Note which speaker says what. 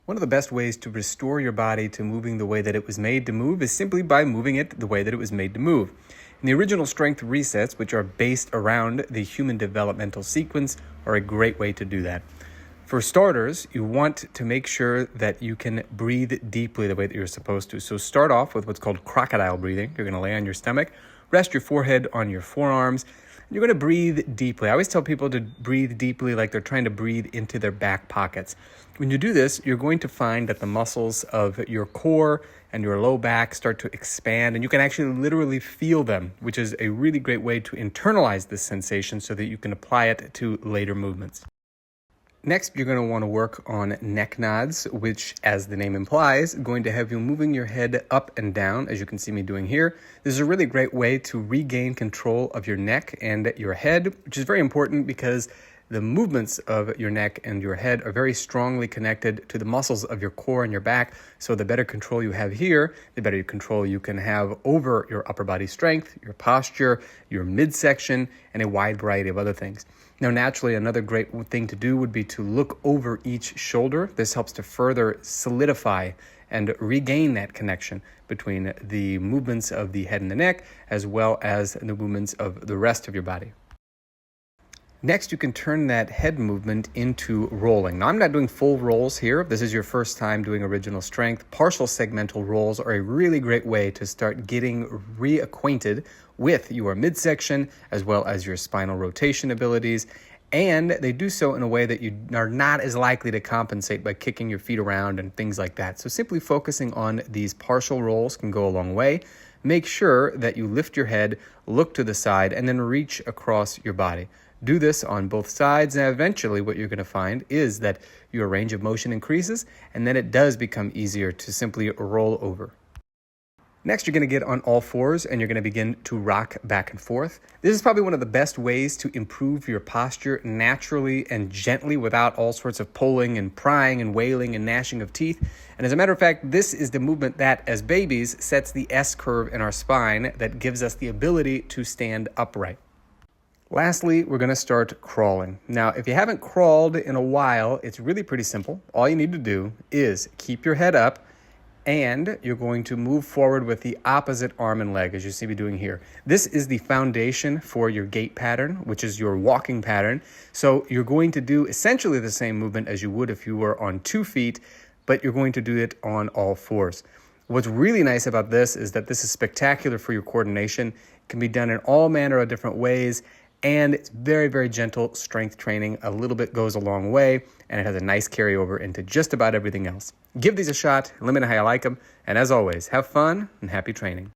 Speaker 1: One of the best ways to restore your body to moving the way that it was made to move is simply by moving it the way that it was made to move. And the original strength resets, which are based around the human developmental sequence, are a great way to do that. For starters, you want to make sure that you can breathe deeply the way that you're supposed to. So start off with what's called crocodile breathing. You're going to lay on your stomach, rest your forehead on your forearms, and you're going to breathe deeply. I always tell people to breathe deeply like they're trying to breathe into their back pockets. When you do this, you're going to find that the muscles of your core and your low back start to expand, and you can actually literally feel them, which is a really great way to internalize this sensation so that you can apply it to later movements. Next, you're going to want to work on neck nods, which, as the name implies, going to have you moving your head up and down, as you can see me doing here. This is a really great way to regain control of your neck and your head, which is very important because the movements of your neck and your head are very strongly connected to the muscles of your core and your back. So the better control you have here, the better control you can have over your upper body strength, your posture, your midsection, and a wide variety of other things. Now, naturally, another great thing to do would be to look over each shoulder. This helps to further solidify and regain that connection between the movements of the head and the neck, as well as the movements of the rest of your body. Next, you can turn that head movement into rolling. Now, I'm not doing full rolls here. If this is your first time doing original strength, partial segmental rolls are a really great way to start getting reacquainted with your midsection as well as your spinal rotation abilities. And they do so in a way that you are not as likely to compensate by kicking your feet around and things like that. So simply focusing on these partial rolls can go a long way. Make sure that you lift your head, look to the side, and then reach across your body. Do this on both sides, and eventually what you're going to find is that your range of motion increases, and then it does become easier to simply roll over. Next, you're going to get on all fours, and you're going to begin to rock back and forth. This is probably one of the best ways to improve your posture naturally and gently without all sorts of pulling and prying and wailing and gnashing of teeth. And as a matter of fact, this is the movement that, as babies, sets the S curve in our spine that gives us the ability to stand upright. Lastly, we're going to start crawling. Now, if you haven't crawled in a while, it's really pretty simple. All you need to do is keep your head up, and you're going to move forward with the opposite arm and leg, as you see me doing here. This is the foundation for your gait pattern, which is your walking pattern. So you're going to do essentially the same movement as you would if you were on 2 feet, but you're going to do it on all fours. What's really nice about this is that this is spectacular for your coordination. It can be done in all manner of different ways, and it's very, very gentle strength training. A little bit goes a long way, and it has a nice carryover into just about everything else. Give these a shot, let me know how you like them, and as always, have fun and happy training.